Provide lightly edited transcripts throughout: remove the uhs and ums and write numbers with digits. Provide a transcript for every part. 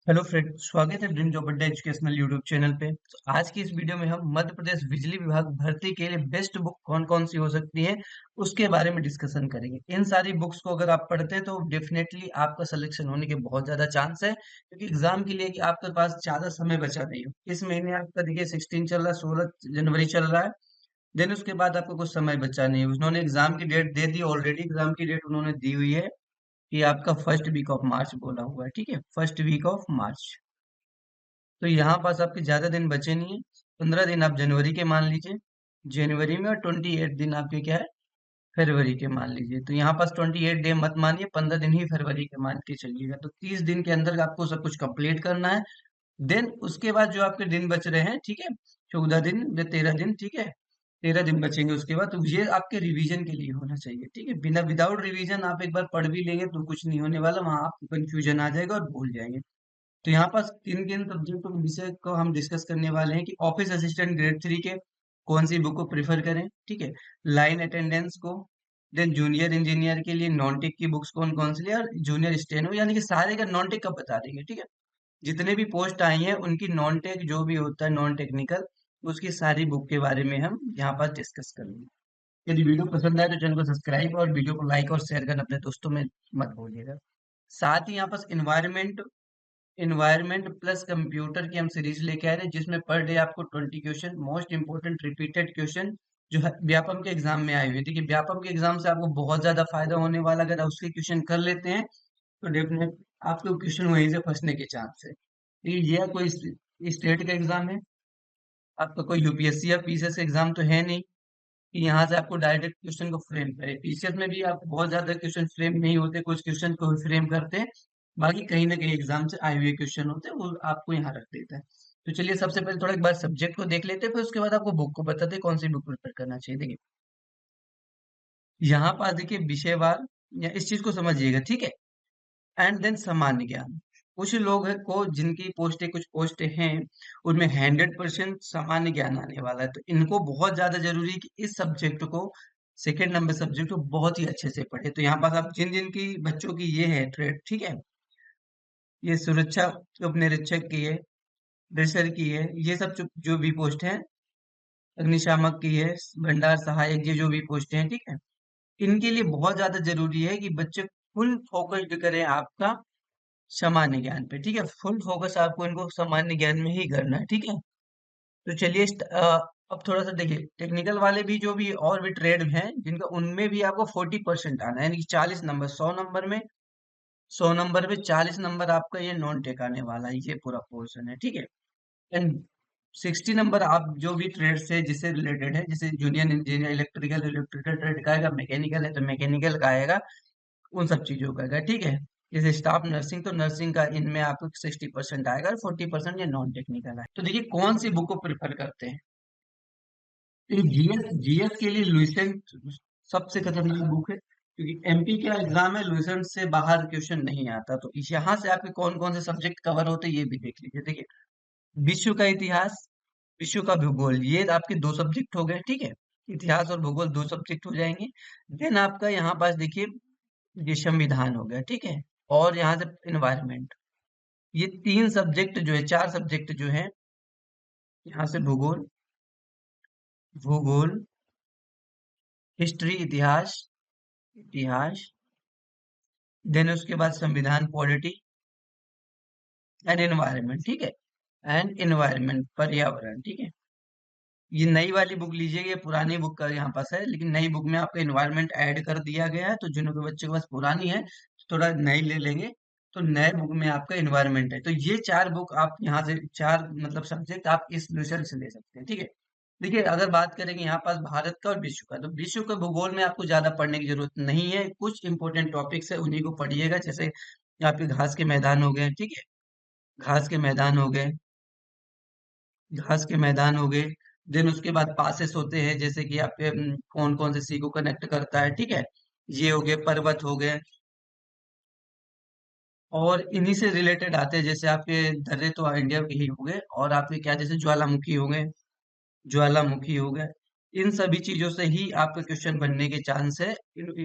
Hello friend, स्वागत है dream job अड्डा एजुकेशनल यूट्यूब चैनल पे। तो आज की इस वीडियो में हम मध्य प्रदेश बिजली विभाग भर्ती के लिए बेस्ट बुक कौन कौन सी हो सकती है उसके बारे में डिस्कशन करेंगे। इन सारी बुक्स को अगर आप पढ़ते हैं तो डेफिनेटली आपका सिलेक्शन होने के बहुत ज्यादा चांस है, क्योंकि एग्जाम के लिए कि आपके पास ज्यादा समय बचा नहीं हो। इस महीने आपका देखिए 16 चल रहा है, 16 जनवरी चल रहा है। देन उसके बाद आपको कुछ समय बचा नहीं है। उन्होंने एग्जाम की डेट दे दी, ऑलरेडी एग्जाम की डेट उन्होंने दी हुई है कि आपका फर्स्ट वीक ऑफ मार्च बोला हुआ है। ठीक है, फर्स्ट वीक ऑफ मार्च। तो यहाँ पास आपके ज्यादा दिन बचे नहीं है। 15 दिन आप जनवरी के मान लीजिए, जनवरी में, और 28 दिन आपके क्या है, फरवरी के मान लीजिए। तो यहाँ पास 28 डे मत मानिए, 15 दिन ही फरवरी के मान के चलिएगा। तो 30 दिन के अंदर आपको सब कुछ कंप्लीट करना है। देन उसके बाद जो आपके दिन बच रहे हैं, ठीक है, 14 दिन या 13 दिन, ठीक है, 13 दिन बचेंगे उसके बाद। तो ये आपके रिवीजन के लिए होना चाहिए। ठीक है, बिना विदाउट रिवीजन आप एक बार पढ़ भी लेंगे तो कुछ नहीं होने वाला, वहां आपको कंफ्यूजन आ जाएगा और भूल जाएंगे। तो यहाँ पास किन किन सब्जेक्ट विषय को हम डिस्कस करने वाले हैं कि ऑफिस असिस्टेंट ग्रेड 3 के कौन सी बुक को प्रिफर करें, ठीक है, लाइन अटेंडेंस को। देन जूनियर इंजीनियर के लिए नॉन टेक की बुक्स कौन कौन सी लिए, और जूनियर स्टेनो, यानी कि सारे का नॉन टेक का बता देंगे। ठीक है, जितने भी पोस्ट आई हैं उनकी नॉन टेक जो भी होता है, नॉन टेक्निकल, उसकी सारी बुक के बारे में हम यहाँ पर डिस्कस करेंगे। यदि वीडियो पसंद आए तो चैनल को सब्सक्राइब और वीडियो को लाइक और शेयर करना अपने दोस्तों में मत भूलिएगा। साथ ही यहाँ पर इन्वायरमेंट प्लस कंप्यूटर की हम सीरीज लेके आ रहे हैं, जिसमें पर डे आपको 20 question, most important repeated question जो है व्यापम के एग्जाम में आए हुए। देखिए, व्यापम के एग्जाम से आपको बहुत ज्यादा फायदा होने वाला, अगर आप उसके क्वेश्चन कर लेते हैं तो डेफिनेट आपके क्वेश्चन वहीं से फंसने के चांस है। ये कोई स्टेट का एग्जाम है, आपका कोई यूपीएससी या पीसीएस एग्जाम तो है नहीं कि यहाँ से आपको डायरेक्ट क्वेश्चन को फ्रेम करे। पीसीएस में भी आप बहुत ज्यादा क्वेश्चन फ्रेम नहीं होते, कुछ क्वेश्चन को फ्रेम करते हैं, बाकी कहीं ना कहीं एग्जाम से आए हुए क्वेश्चन होते हैं वो आपको यहाँ रख देता है। तो चलिए, सबसे पहले थोड़ा एक बार सब्जेक्ट को देख लेते हैं, फिर उसके बाद आपको बुक को बताते हैं कौन सी बुक प्रिफर करना चाहिए। देखिए, यहाँ पास देखिए विषयवार, या इस चीज को समझिएगा, ठीक है। एंड देन सामान्य ज्ञान। कुछ लोग हैं को जिनकी पोस्टें, कुछ पोस्टें हैं उनमें 100% सामान्य ज्ञान आने वाला है, तो इनको बहुत ज्यादा जरूरी है कि इस सब्जेक्ट को, सेकेंड नंबर सब्जेक्ट को बहुत ही अच्छे से पढ़े। तो यहाँ पास आप जिन जिन की बच्चों की ये है ट्रेड, ठीक है, ये सुरक्षा उपनिरीक्षक की है, दृसर की है, ये सब जो भी पोस्ट है, अग्निशामक की है, भंडार सहायक, ये जो भी पोस्ट हैं, ठीक है, इनके लिए बहुत ज्यादा जरूरी है कि बच्चे फुल फोकस्ड करें आपका सामान्य ज्ञान पे। ठीक है, फुल फोकस आपको इनको सामान्य ज्ञान में ही करना है। ठीक है, तो चलिए अब थोड़ा सा देखिए, टेक्निकल वाले भी जो भी और भी ट्रेड हैं जिनका, उनमें भी आपको 40% आना है, यानी कि 40 नंबर, 100 नंबर में 40 नंबर आपका ये नॉन टेक आने वाला है, ये पूरा पोर्शन है। ठीक है, एंड 60 नंबर आप जो भी ट्रेड से जिससे रिलेटेड है, जैसे जूनियर इंजीनियर इलेक्ट्रिकल ट्रेड का आएगा, मैकेनिकल है तो मैकेनिकल का आएगा, उन सब चीजों का आएगा। ठीक है, जैसे स्टाफ नर्सिंग, तो नर्सिंग का इनमें आपको 60% आएगा और 40% ये नॉन टेक्निकल है। तो देखिए, कौन सी बुक को प्रिफर करते हैं। जीएस जीएस के लिए लुसेंट सबसे खतरनाक बुक है, क्योंकि एमपी का एग्जाम है, लुसेंट से बाहर क्वेश्चन नहीं आता। तो यहाँ से आपके कौन कौन से सब्जेक्ट कवर होते हैं ये भी देख लीजिए। देखिए, विश्व का इतिहास, विश्व का भूगोल, ये आपके दो सब्जेक्ट हो गए। ठीक है, इतिहास और भूगोल दो सब्जेक्ट हो जाएंगे। देन आपका यहाँ पास देखिए, ये संविधान हो गया, ठीक है, और यहाँ से इन्वायरमेंट। ये तीन सब्जेक्ट जो है, चार सब्जेक्ट जो है, यहाँ से भूगोल, भूगोल, हिस्ट्री, इतिहास, इतिहास, देन उसके बाद संविधान, पॉलिटी, एंड एनवायरनमेंट। ठीक है, एंड एनवायरनमेंट, पर्यावरण। ठीक है, ये नई वाली बुक लीजिएगा, ये पुरानी बुक का यहाँ पास है, लेकिन नई बुक में आपका एनवायरनमेंट ऐड कर दिया गया है। तो जिन के बच्चे के पास पुरानी है तो थोड़ा नई ले लेंगे। तो नए बुक में आपका एनवायरनमेंट है। तो ये चार बुक आप यहाँ से, चार मतलब सब्जेक्ट आप इस विषय से ले सकते हैं। ठीक है, देखिए, अगर बात करेंगे यहाँ पास भारत का और विश्व का, तो विश्व के भूगोल में आपको ज्यादा पढ़ने की जरूरत नहीं है, कुछ इंपॉर्टेंट टॉपिक्स है उन्हीं को पढ़िएगा। जैसे आपके घास के मैदान हो गए, ठीक है, घास के मैदान हो गए, घास के मैदान हो गए। देन उसके बाद पासेस होते हैं, जैसे कि आपके कौन कौन से सी को कनेक्ट करता है। ठीक है, ये हो गए, पर्वत हो गए, और इन्हीं से रिलेटेड आते हैं, जैसे आपके दर्रे तो इंडिया के ही हो गए, और आपके क्या, जैसे ज्वालामुखी हो गए, ज्वालामुखी हो गए। इन सभी चीजों से ही आपका क्वेश्चन बनने के चांस है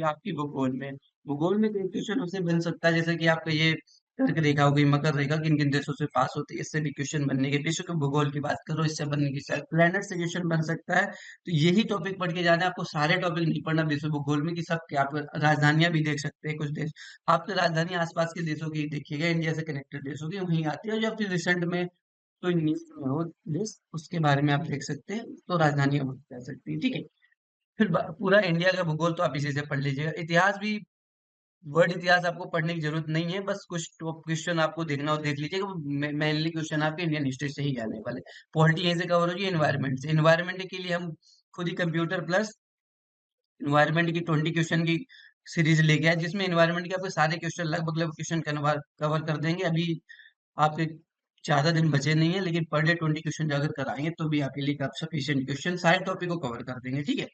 आपकी भूगोल में। भूगोल में कोई क्वेश्चन उससे बन सकता है, जैसे कि आपका ये कर्क रेखा हो गई, मकर रेखा किन किन देशों से पास होती है, इससे भी क्वेश्चन बनने के। विश्व के भूगोल की बात करो, इससे बनने की, शायद प्लेनेट से क्वेश्चन बन सकता है। तो यही टॉपिक पढ़ के जाना है आपको, सारे टॉपिक नहीं पढ़ना विश्व भूगोल में कि सब क्या। आप राजधानियां भी देख सकते हैं कुछ देश, आपकी राजधानी आसपास के देशों की देखिएगा, इंडिया से कनेक्टेड देशों की वहीं आती है, या फिर रिसेंट में कोई न्यूज में हो देश, उसके बारे में आप देख सकते हैं, तो राजधानियां वहीं जा सकती है, ठीक है। फिर पूरा इंडिया का भूगोल तो आप इसी से पढ़ लीजिएगा। इतिहास भी, वर्ल्ड इतिहास आपको पढ़ने की जरूरत नहीं है, बस कुछ टॉप क्वेश्चन आपको देखना हो देख लीजिएगा। मेनली क्वेश्चन आपके इंडियन हिस्ट्री से ही आने वाले। पॉलिटी यहीं से कवर होगी, एनवायरनमेंट से। एनवायरनमेंट के लिए हम खुद ही कंप्यूटर प्लस एनवायरनमेंट की 20 क्वेश्चन की सीरीज लेके आए, जिसमें एनवायरनमेंट के आपके सारे क्वेश्चन, लगभग क्वेश्चन कवर कर देंगे। अभी आपके ज्यादा दिन बचे नहीं है, लेकिन पर डे 20 क्वेश्चन अगर कराएंगे तो भी आपके लिए सफिशियंट क्वेश्चन, सारे टॉपिक को कवर कर देंगे, ठीक है।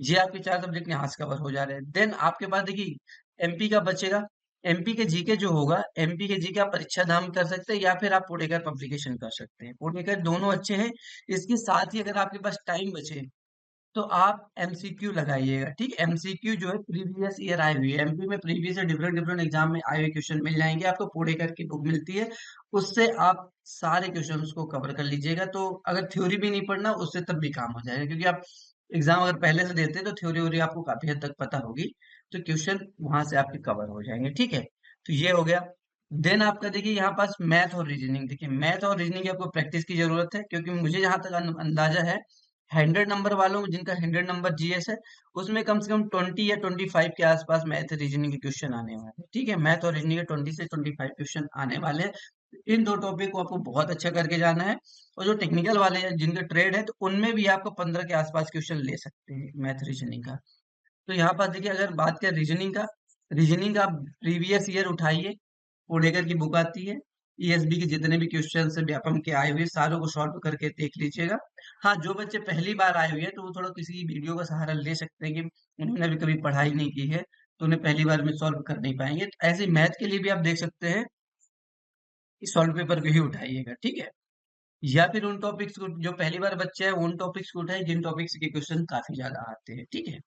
ये आपके 4 सब्जेक्ट यहाँ से कवर हो जा रहे हैं। देन आपके पास देखिए एमपी का बचेगा। एमपी के जीके जो होगा, एमपी के जीके आप परीक्षा धाम कर सकते हैं, या फिर आप पुणेकर पब्लिकेशन कर सकते हैं। पुणेकर दोनों अच्छे हैं। इसके साथ ही अगर आपके पास टाइम बचे तो आप एमसीक्यू लगाइएगा, ठीक है। एमसीक्यू जो है प्रीवियस ईयर आई हुई है, एमपी में previous year different different exam में आए हुए क्वेश्चन मिल जाएंगे आपको। पुणेकर की बुक मिलती है, उससे आप सारे क्वेश्चन को कवर कर लीजिएगा। तो अगर थ्योरी भी नहीं पढ़ना, उससे तब भी काम हो जाएगा, क्योंकि आप एग्जाम अगर पहले से देते हैं तो थ्योरी वोरी आपको काफी हद तक पता होगी, तो क्वेश्चन वहां से आपके कवर हो जाएंगे, ठीक है। तो ये हो गया। देन आपका देखिए यहाँ पास मैथ और रीजनिंग। देखिए मैथ और रीजनिंग की आपको प्रैक्टिस की जरूरत है, क्योंकि मुझे जहां तक अंदाजा है, 100 नंबर वालों जिनका 100 नंबर जीएस है, उसमें कम से कम 20 या 25 के आसपास मैथ रीजनिंग के क्वेश्चन आने वाले हैं, ठीक है। मैथ और रीजनिंग के 20 से 25 क्वेश्चन आने वाले हैं। इन दो टॉपिक को आपको बहुत अच्छा करके जाना है। और जो टेक्निकल वाले हैं जिनका ट्रेड है, तो उनमें भी आपको 15 के आसपास क्वेश्चन ले सकते हैं मैथ रीजनिंग का। तो यहाँ पर देखिए, अगर बात करें रीजनिंग का प्रीवियस ईयर उठाइए, ओडेकर की बुक आती है, ईएसबी के जितने भी क्वेश्चन है व्यापम के आए हुए, सारों को सॉल्व करके देख लीजिएगा। हाँ, जो बच्चे पहली बार आए हुए हैं तो वो थोड़ा किसी वीडियो का सहारा ले सकते हैं, कि उन्होंने अभी कभी पढ़ाई नहीं की है, तो उन्हें पहली बार में सॉल्व कर नहीं पाएंगे। तो ऐसे मैथ के लिए भी आप देख सकते हैं कि सॉल्व पेपर को ही उठाइएगा, ठीक है। या फिर उन टॉपिक्स को, जो पहली बार बच्चे हैं उन टॉपिक्स को उठाए जिन टॉपिक्स के क्वेश्चन काफी ज्यादा आते हैं, ठीक है।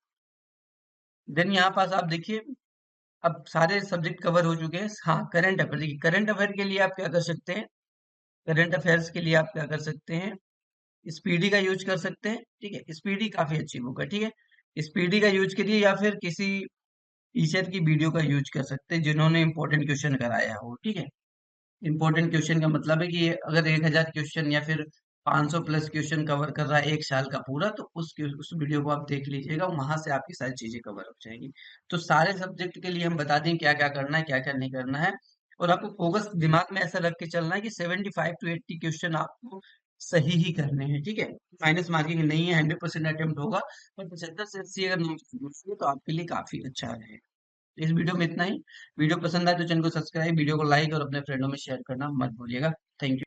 देन यहाँ पास आप देखिए, अब सारे सब्जेक्ट कवर हो चुके हैं। हाँ, करंट अफेयर। देखिए करंट अफेयर के लिए आप क्या कर सकते हैं, करंट अफेयर्स के लिए आप क्या कर सकते हैं, स्पीडी का यूज कर सकते हैं, ठीक है। स्पीडी काफी अच्छी बुक है, ठीक है। स्पीडी का यूज करिए, या फिर किसी टीचर की वीडियो का यूज कर सकते हैं जिन्होंने इंपॉर्टेंट क्वेश्चन कराया हो, ठीक है। इंपॉर्टेंट क्वेश्चन का मतलब है कि अगर 1000 क्वेश्चन या फिर 500 प्लस क्वेश्चन कवर कर रहा है एक साल का पूरा, तो उस वीडियो को आप देख लीजिएगा, वहां से आपकी सारी चीजें कवर हो जाएंगी। तो सारे सब्जेक्ट के लिए हम बता दें क्या क्या करना है, क्या क्या नहीं करना है। और आपको फोकस दिमाग में ऐसा रख के चलना है कि 75 to 80 क्वेश्चन आपको सही ही करने हैं, ठीक है। माइनस मार्किंग नहीं है, 100% अटेम्प्ट होगा, पर 75 से 80 अगर नंबर तो आपके लिए काफी अच्छा है। इस वीडियो में इतना ही। वीडियो पसंद आए तो चैनल को सब्सक्राइब, वीडियो को लाइक और अपने फ्रेंडों में शेयर करना मत भूलिएगा। Thank you.